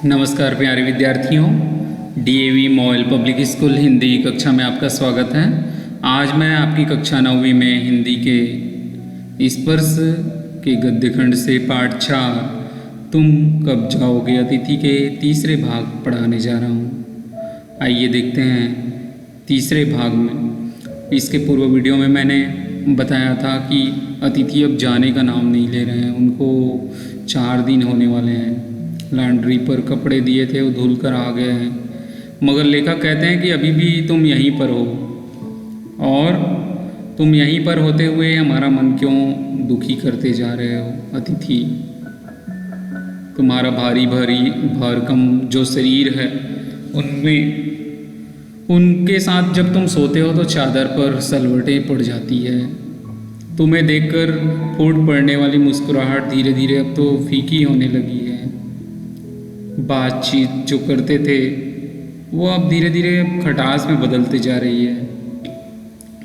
नमस्कार प्यारे विद्यार्थियों, DAV model public school Hindi कक्षा में आपका स्वागत है। आज मैं आपकी कक्षा 9वीं में हिंदी के स्पर्श के गद्य खंड से पाठ 4 तुम कब जाओगे अतिथि के तीसरे भाग पढ़ाने जा रहा हूँ। आइए देखते हैं तीसरे भाग में। इसके पूर्व वीडियो में मैंने बताया था कि अतिथि अब जाने का नाम नहीं ले रहे हैं। उनको 4 दिन होने वाले हैं। लॉन्ड्री पर कपड़े दिए थे, वो धुल कर आ गए हैं। मगर लेखक कहते हैं कि अभी भी तुम यहीं पर हो और तुम यहीं पर होते हुए हमारा मन क्यों दुखी करते जा रहे हो। अतिथि, तुम्हारा भारी भारी भरकम जो शरीर है उनके साथ जब तुम सोते हो तो चादर पर सलवटें पड़ जाती है। तुम्हें देखकर फूट पड़ने वाली मुस्कुराहट धीरे धीरे अब तो फीकी होने लगी है। बातचीत जो करते थे वो अब धीरे धीरे खटास में बदलते जा रही है।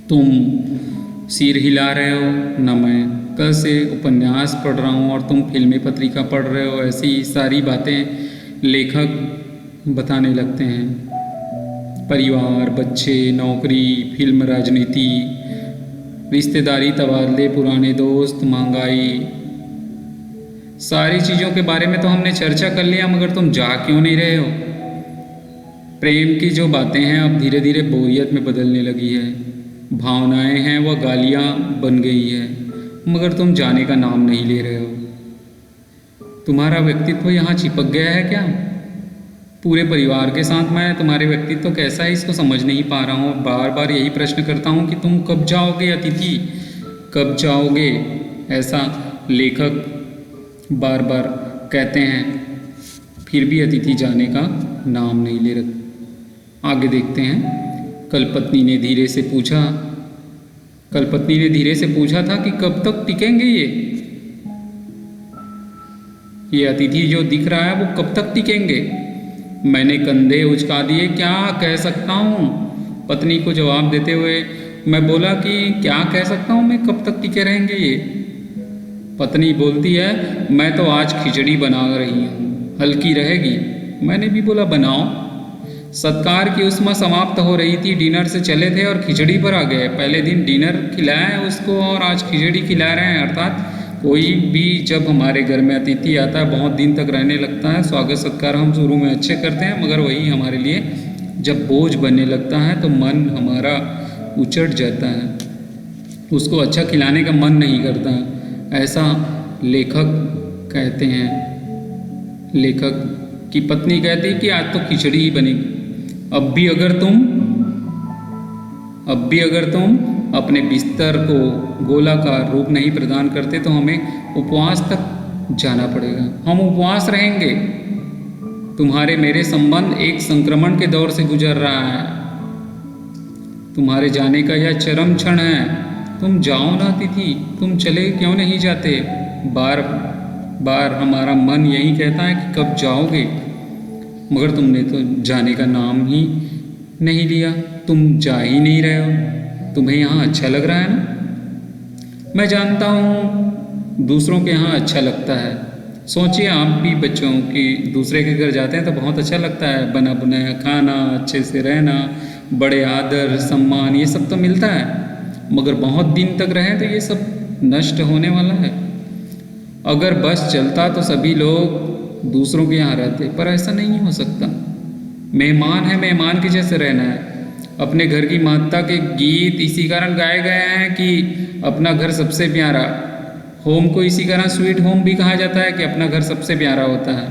तुम सिर हिला रहे हो, न मैं कल से उपन्यास पढ़ रहा हूँ और तुम फिल्मी पत्रिका पढ़ रहे हो। ऐसी सारी बातें लेखक बताने लगते हैं। परिवार, बच्चे, नौकरी, फिल्म, राजनीति, रिश्तेदारी, तबादले, पुराने दोस्त, महंगाई, सारी चीज़ों के बारे में तो हमने चर्चा कर लिया, मगर तुम जा क्यों नहीं रहे हो। प्रेम की जो बातें हैं अब धीरे धीरे बोरियत में बदलने लगी है। भावनाएं हैं वह गालियाँ बन गई है, मगर तुम जाने का नाम नहीं ले रहे हो। तुम्हारा व्यक्तित्व यहाँ चिपक गया है क्या। पूरे परिवार के साथ मैं तुम्हारे व्यक्तित्व कैसा है इसको समझ नहीं पा रहा हूँ। बार बार यही प्रश्न करता हूँ कि तुम कब जाओगे अतिथि, कब जाओगे। ऐसा लेखक बार बार कहते हैं, फिर भी अतिथि जाने का नाम नहीं ले रहे। आगे देखते हैं। कल पत्नी ने धीरे से पूछा था कि कब तक टिकेंगे ये अतिथि जो दिख रहा है वो कब तक टिकेंगे। मैंने कंधे उचका दिए, क्या कह सकता हूँ। पत्नी को जवाब देते हुए मैं बोला कि क्या कह सकता हूँ मैं, कब तक टिके रहेंगे ये। पत्नी बोलती है, मैं तो आज खिचड़ी बना रही हूँ, हल्की रहेगी। मैंने भी बोला बनाओ। सत्कार की उष्मा समाप्त हो रही थी। डिनर से चले थे और खिचड़ी पर आ गए। पहले दिन डिनर खिलाया है उसको और आज खिचड़ी खिला रहे हैं। अर्थात कोई भी जब हमारे घर में अतिथि आता है बहुत दिन तक रहने लगता है। स्वागत सत्कार हम शुरू में अच्छे करते हैं, मगर वही हमारे लिए जब बोझ बनने लगता है तो मन हमारा उचट जाता है, उसको अच्छा खिलाने का मन नहीं करता है। ऐसा लेखक कहते हैं। लेखक की पत्नी कहती है कि आज तो खिचड़ी ही बनेगी। अब भी अगर तुम अपने बिस्तर को गोलाकार रूप नहीं प्रदान करते तो हमें उपवास तक जाना पड़ेगा। हम उपवास रहेंगे। तुम्हारे मेरे संबंध एक संक्रमण के दौर से गुजर रहा है। तुम्हारे जाने का यह चरम क्षण है। तुम जाओ ना अतिथि, तुम चले क्यों नहीं जाते। बार बार हमारा मन यही कहता है कि कब जाओगे, मगर तुमने तो जाने का नाम ही नहीं लिया। तुम जा ही नहीं रहे हो। तुम्हें यहाँ अच्छा लग रहा है ना। मैं जानता हूँ दूसरों के यहाँ अच्छा लगता है। सोचिए आप भी बच्चों की दूसरे के घर जाते हैं तो बहुत अच्छा लगता है। बना बनाया खाना, अच्छे से रहना, बड़े आदर सम्मान ये सब तो मिलता है, मगर बहुत दिन तक रहें तो ये सब नष्ट होने वाला है। अगर बस चलता तो सभी लोग दूसरों के यहाँ रहते, पर ऐसा नहीं हो सकता। मेहमान है, मेहमान के जैसे रहना है। अपने घर की महत्ता के गीत इसी कारण गाए गए हैं कि अपना घर सबसे प्यारा। होम को इसी कारण स्वीट होम भी कहा जाता है कि अपना घर सबसे प्यारा होता है।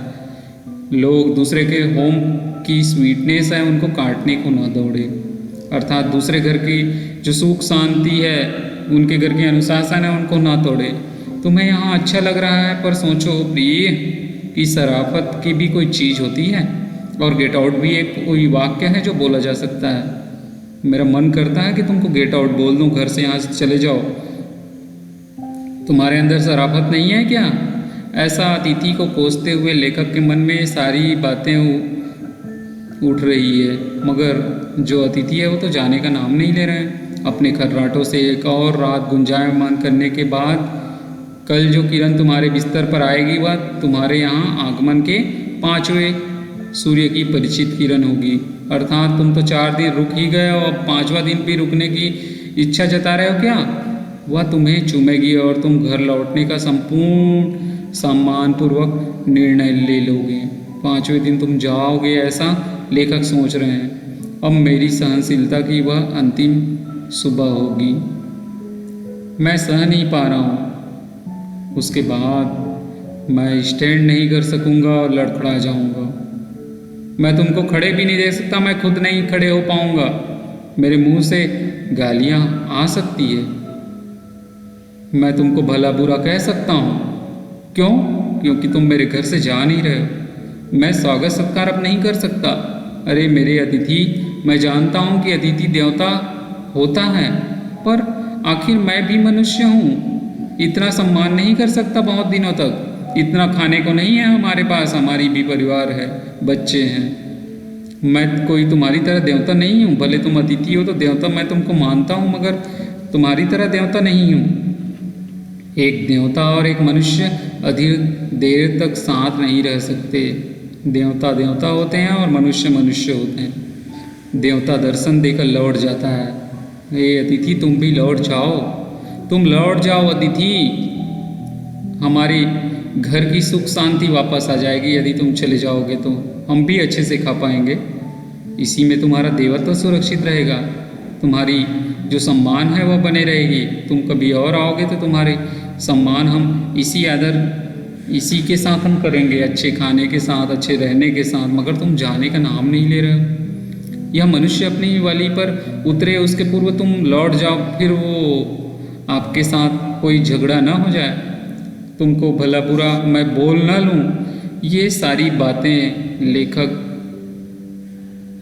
लोग दूसरे के होम की स्वीटनेस है उनको काटने को ना दौड़े। अर्थात दूसरे घर की जो सुख शांति है, उनके घर के अनुशासन है, उनको ना तोड़े। तुम्हें यहाँ अच्छा लग रहा है, पर सोचो प्रिय कि शराफत की भी कोई चीज़ होती है। और गेट आउट भी एक कोई वाक्य है जो बोला जा सकता है। मेरा मन करता है कि तुमको गेट आउट बोल दूँ, घर से यहाँ से चले जाओ। तुम्हारे अंदर शराफत नहीं है क्या। ऐसा अतिथि को कोसते हुए लेखक के मन में सारी बातें उठ रही है, मगर जो अतिथि है वो तो जाने का नाम नहीं ले रहे हैं। अपने खर्राटों से एक और रात गुंजायमान करने के बाद कल जो किरण तुम्हारे बिस्तर पर आएगी वह तुम्हारे यहाँ आगमन के 5वें सूर्य की परिचित किरण होगी। अर्थात तुम तो 4 दिन रुक ही गए हो, अब 5वां दिन भी रुकने की इच्छा जता रहे हो क्या? वह तुम्हें चूमेगी और तुम घर लौटने का संपूर्ण सम्मानपूर्वक निर्णय ले लोगे। 5वें दिन तुम जाओगे, ऐसा लेखक सोच रहे हैं। अब मेरी सहनशीलता की वह अंतिम सुबह होगी। मैं सह नहीं पा रहा हूँ। उसके बाद मैं स्टैंड नहीं कर सकूँगा और लड़खड़ा जाऊँगा। मैं तुमको खड़े भी नहीं देख सकता, मैं खुद नहीं खड़े हो पाऊँगा। मेरे मुंह से गालियाँ आ सकती है, मैं तुमको भला बुरा कह सकता हूँ। क्यों? क्योंकि तुम मेरे घर से जा नहीं रहे हो। मैं स्वागत सत्कार अब नहीं कर सकता। अरे मेरे अतिथि, मैं जानता हूँ कि अतिथि देवता होता है, पर आखिर मैं भी मनुष्य हूँ। इतना सम्मान नहीं कर सकता बहुत दिनों तक। इतना खाने को नहीं है हमारे पास, हमारी भी परिवार है, बच्चे हैं। मैं कोई तुम्हारी तरह देवता नहीं हूँ। भले तुम अतिथि हो तो देवता मैं तुमको मानता हूँ, मगर तुम्हारी तरह देवता नहीं हूँ। एक देवता और एक मनुष्य अधिक देर तक साथ नहीं रह सकते। देवता देवता होते हैं और मनुष्य मनुष्य होते हैं। देवता दर्शन देकर लौट जाता है। हे अतिथि, तुम भी लौट जाओ। तुम लौट जाओ अतिथि। हमारे घर की सुख शांति वापस आ जाएगी यदि तुम चले जाओगे तो। हम भी अच्छे से खा पाएंगे। इसी में तुम्हारा देवत्व सुरक्षित रहेगा। तुम्हारी जो सम्मान है वह बने रहेगी। तुम कभी और आओगे तो तुम्हारे सम्मान हम इसी के साथ हम करेंगे, अच्छे खाने के साथ, अच्छे रहने के साथ। मगर तुम जाने का नाम नहीं ले रहे हो। यह मनुष्य अपनी वाली पर उतरे उसके पूर्व तुम लौट जाओ, फिर वो आपके साथ कोई झगड़ा ना हो जाए, तुमको भला बुरा मैं बोल ना लूँ। ये सारी बातें लेखक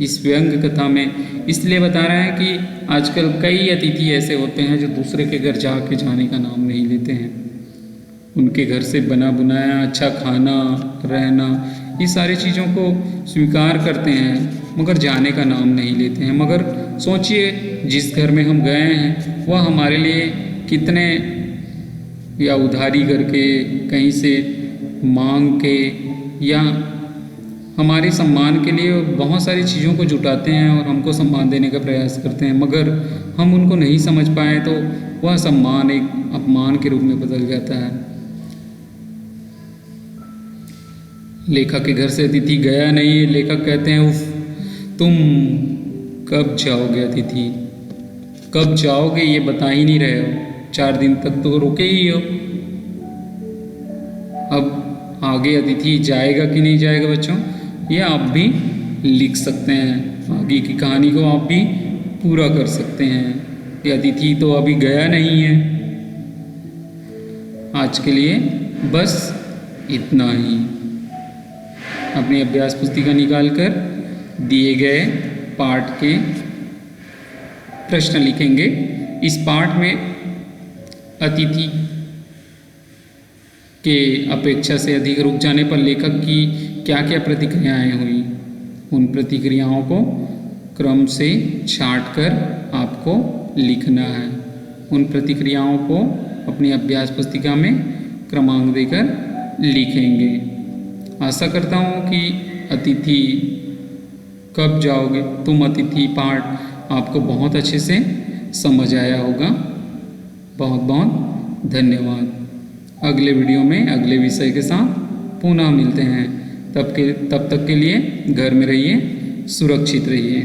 इस व्यंग कथा में इसलिए बता रहे हैं कि आजकल कई अतिथि ऐसे होते हैं जो दूसरे के घर जाके जाने का नाम नहीं लेते हैं। उनके घर से बना बुनाया अच्छा खाना, रहना, ये सारी चीज़ों को स्वीकार करते हैं मगर जाने का नाम नहीं लेते हैं। मगर सोचिए, जिस घर में हम गए हैं वह हमारे लिए कितने, या उधारी करके, कहीं से मांग के, या हमारे सम्मान के लिए बहुत सारी चीज़ों को जुटाते हैं और हमको सम्मान देने का प्रयास करते हैं। मगर हम उनको नहीं समझ पाए तो वह सम्मान एक अपमान के रूप में बदल जाता है। लेखक के घर से अतिथि गया नहीं। लेखक कहते हैं, उफ, तुम कब जाओगे अतिथि? कब जाओगे ये बता ही नहीं रहे हो। 4 दिन तक तो रुके ही हो। अब आगे अतिथि जाएगा कि नहीं जाएगा बच्चों, ये आप भी लिख सकते हैं। आगे की कहानी को आप भी पूरा कर सकते हैं। ये अतिथि तो अभी गया नहीं है। आज के लिए बस इतना ही। अपनी अभ्यास पुस्तिका निकाल कर दिए गए पाठ के प्रश्न लिखेंगे। इस पाठ में अतिथि के अपेक्षा से अधिक रुक जाने पर लेखक की क्या क्या प्रतिक्रियाएं हुई, उन प्रतिक्रियाओं को क्रम से छांट कर आपको लिखना है। उन प्रतिक्रियाओं को अपनी अभ्यास पुस्तिका में क्रमांक देकर लिखेंगे। आशा करता हूँ कि अतिथि कब जाओगे तुम अतिथि पाठ आपको बहुत अच्छे से समझ आया होगा। बहुत बहुत धन्यवाद। अगले वीडियो में अगले विषय के साथ पुनः मिलते हैं। तब तक के लिए घर में रहिए, सुरक्षित रहिए।